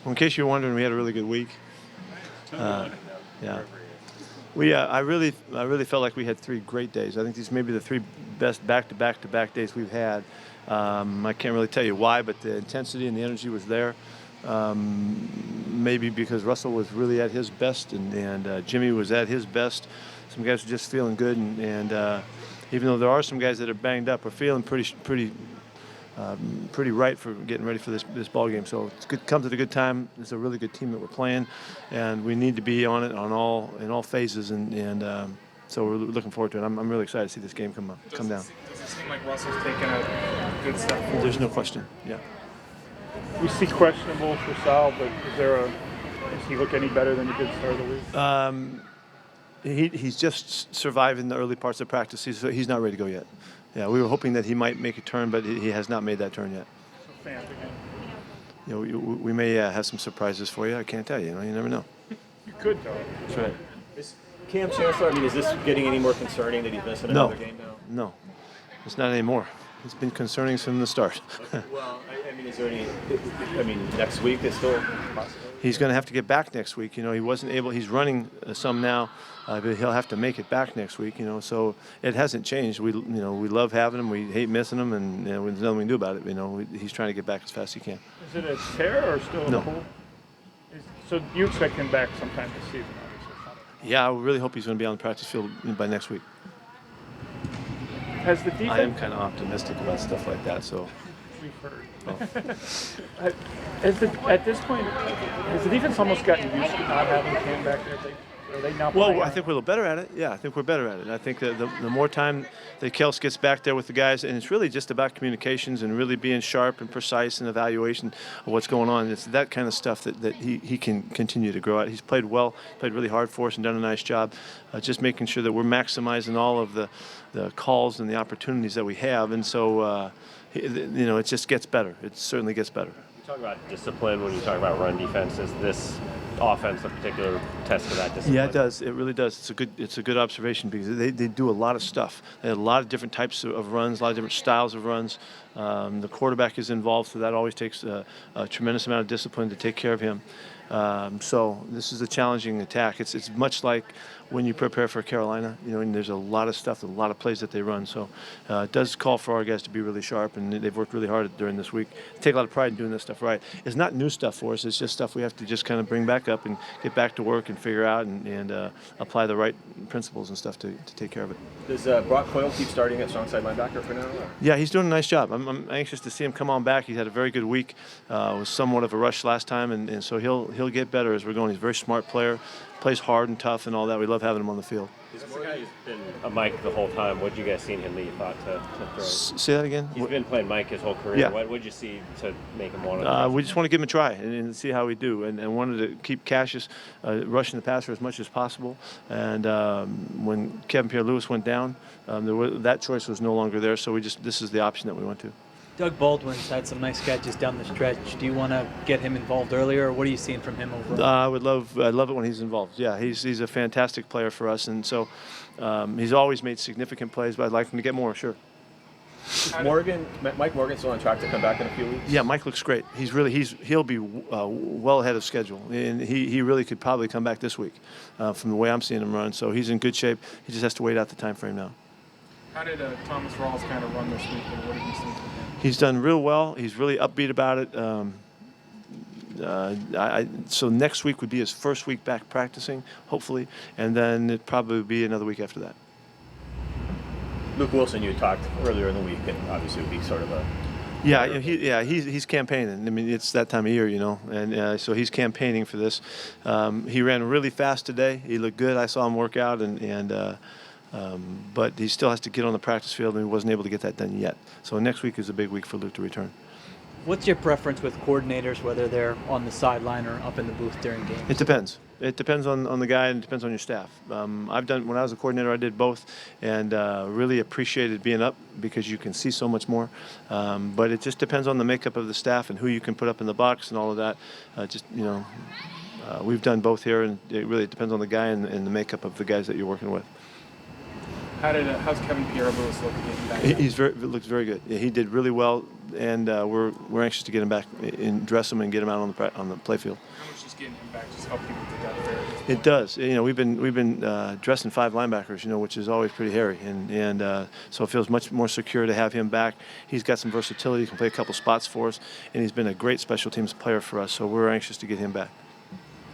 Well, in case you're wondering, we had a really good week. Yeah. I really felt like we had 3 great days. I think these may be the 3 best back-to-back days we've had. I can't really tell you why, but the intensity and the energy was there. Maybe because Russell was really at his best and Jimmy was at his best. Some guys were just feeling good, and even though there are some guys that are banged up, are feeling pretty right for getting ready for this ball game. So it's good. Comes at a good time. It's a really good team that we're playing, and we need to be on it in all phases. And so we're looking forward to it. I'm really excited to see this game come down. Does it seem like Russell's taking a good step forward? There's no question. Yeah. We see questionable for Sal, but does he look any better than he did start of the week? He's just surviving the early parts of practice. He's not ready to go yet. Yeah, we were hoping that he might make a turn, but he has not made that turn yet. So fans again. You know, we may have some surprises for you. I can't tell you. You never know. You could, though. That's right. Is Cam Chancellor, is this getting any more concerning that he's missing another game now? No, it's not anymore. It's been concerning from the start. Okay. Well, is there any? Next week is still possible. He's going to have to get back next week. He wasn't able. He's running some now, but he'll have to make it back next week. So it hasn't changed. We love having him. We hate missing him, and there's nothing we can do about it. He's trying to get back as fast as he can. Is it a tear or still a pull? So you expect him back sometime this season, obviously? Yeah, I really hope he's going to be on the practice field by next week. Has the defense? I am kind of optimistic about stuff like that. So. We've heard. At this point, has the defense almost gotten used to not having Cam back there? Are they now playing? Well, I think we're a little better at it. Yeah, I think we're better at it. I think that the more time that Kels gets back there with the guys, and it's really just about communications and really being sharp and precise and evaluation of what's going on. It's that kind of stuff that he can continue to grow at. He's played well, played really hard for us and done a nice job just making sure that we're maximizing all of the calls and the opportunities that we have. And so, it just gets better. It certainly gets better. You talk about discipline when you talk about run defense. Is this offense a particular test of that discipline? Yeah, it does. It really does. It's a good observation because they do a lot of stuff. They have a lot of different types of runs, a lot of different styles of runs. The quarterback is involved, so that always takes a tremendous amount of discipline to take care of him. So this is a challenging attack. It's much like when you prepare for Carolina, and there's a lot of stuff, a lot of plays that they run. So it does call for our guys to be really sharp, and they've worked really hard during this week. Take a lot of pride in doing this stuff right. It's not new stuff for us. It's just stuff we have to just kind of bring back up and get back to work and figure out and apply the right principles and stuff to take care of it. Does Brock Coyle keep starting at strong side linebacker for now? Or? Yeah, he's doing a nice job. I'm anxious to see him come on back. He's had a very good week. It was somewhat of a rush last time, and so he'll get better as we're going. He's a very smart player, plays hard and tough and all that. We love having him on the field. He's the guy who's been a Mike the whole time. What did you guys see in him that you thought to throw? Say that again? He's been playing Mike his whole career. Yeah. What did you see to make him want to? We just want to give him a try and see how we do, and wanted to keep Cassius rushing the passer as much as possible. And when Kevin Pierre-Louis went down, that choice was no longer there. So this is the option that we went to. Doug Baldwin's had some nice catches down the stretch. Do you want to get him involved earlier, or what are you seeing from him overall? I love it when he's involved. Yeah, he's a fantastic player for us, and so he's always made significant plays. But I'd like him to get more, sure. Mike Morgan still on track to come back in a few weeks? Yeah, Mike looks great. He'll be well ahead of schedule, and he really could probably come back this week from the way I'm seeing him run. So he's in good shape. He just has to wait out the time frame now. How did Thomas Rawls kind of run this week, and what did you see from him? He's done real well. He's really upbeat about it. So next week would be his first week back practicing, hopefully, and then it'd probably be another week after that. Luke Wilson, you talked earlier in the week, and obviously would be sort of a. He's campaigning. I mean, it's that time of year, and so he's campaigning for this. He ran really fast today. He looked good. I saw him work out, but he still has to get on the practice field, and he wasn't able to get that done yet. So next week is a big week for Luke to return. What's your preference with coordinators, whether they're on the sideline or up in the booth during games? It depends. It depends on the guy, and it depends on your staff. When I was a coordinator, I did both, and really appreciated being up because you can see so much more. But it just depends on the makeup of the staff and who you can put up in the box and all of that. We've done both here, and it really depends on the guy and the makeup of the guys that you're working with. How's Kevin Pierre-Louis look getting back? He's looks very good. Yeah, he did really well, and we're anxious to get him back and dress him and get him out on the playfield. How much does getting him back just help you with the depth there? It does. You know, we've been dressing 5 linebackers, you know, which is always pretty hairy, and so it feels much more secure to have him back. He's got some versatility. He can play a couple spots for us, and he's been a great special teams player for us. So we're anxious to get him back.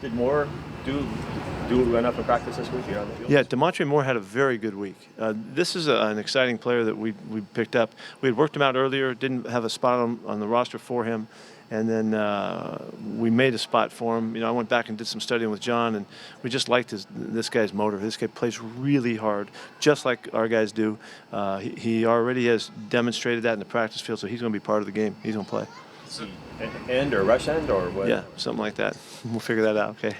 Did Moore do enough in practice this week? You know, Yeah, DeMontre Moore had a very good week. This is an exciting player that we picked up. We had worked him out earlier, didn't have a spot on the roster for him, and then we made a spot for him. You know, I went back and did some studying with John, and we just liked this guy's motor. This guy plays really hard, just like our guys do. He already has demonstrated that in the practice field, so he's going to be part of the game. He's going to play. End or rush end or what? Yeah, something like that. We'll figure that out, okay?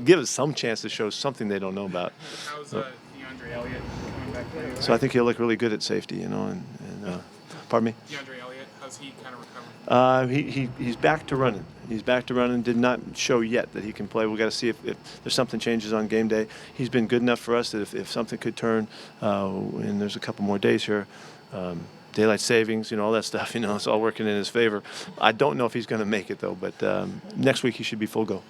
Give us some chance to show something they don't know about. How's DeAndre Elliott coming back there? So I think he'll look really good at safety, you know, and pardon me? DeAndre Elliott, how's he kind of recovering? He's back to running. He's back to running. Did not show yet that he can play. We've got to see if there's something changes on game day. He's been good enough for us that if something could turn, and there's a couple more days here, daylight savings, you know, all that stuff, you know, it's all working in his favor. I don't know if he's going to make it, though, but next week he should be full go.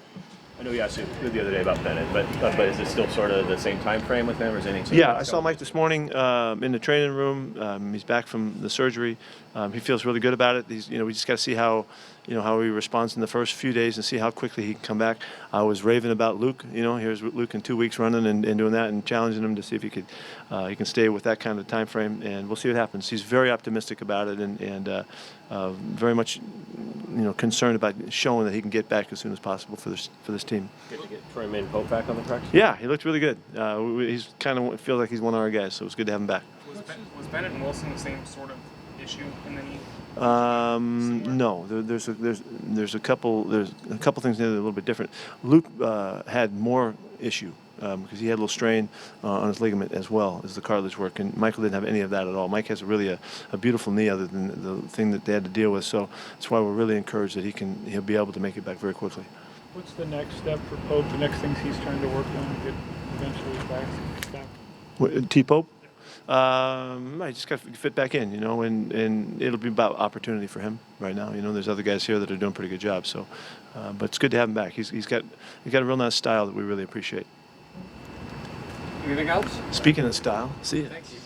I know you asked the other day about Bennett, but is it still sort of the same time frame with him, or is anything changed? Yeah, I saw Mike this morning in the training room. He's back from the surgery. He feels really good about it. We just got to see how he responds in the first few days and see how quickly he can come back. I was raving about Luke. You know, here's Luke in 2 weeks running and doing that and challenging him to see if he can stay with that kind of time frame, and we'll see what happens. He's very optimistic about it and very much concerned about showing that he can get back as soon as possible for this team. Good to get Troy Pope back on the practice. Yeah, he looked really good. He's kind of feels like he's one of our guys, so it's good to have him back. Was Bennett and Wilson the same sort of issue in the knee? No, there's a couple things that are a little bit different. Luke had more issue because he had a little strain on his ligament as well as the cartilage work, and Michael didn't have any of that at all. Mike has a beautiful knee other than the thing that they had to deal with, so that's why we're really encouraged that he'll be able to make it back very quickly. What's the next step for Pope? The next things he's trying to work on to get eventually back? T-Pope? I just got to fit back in, and it'll be about opportunity for him right now. There's other guys here that are doing a pretty good job. So, but it's good to have him back. He's got a real nice style that we really appreciate. Anything else? Speaking of style, see ya. Thank you.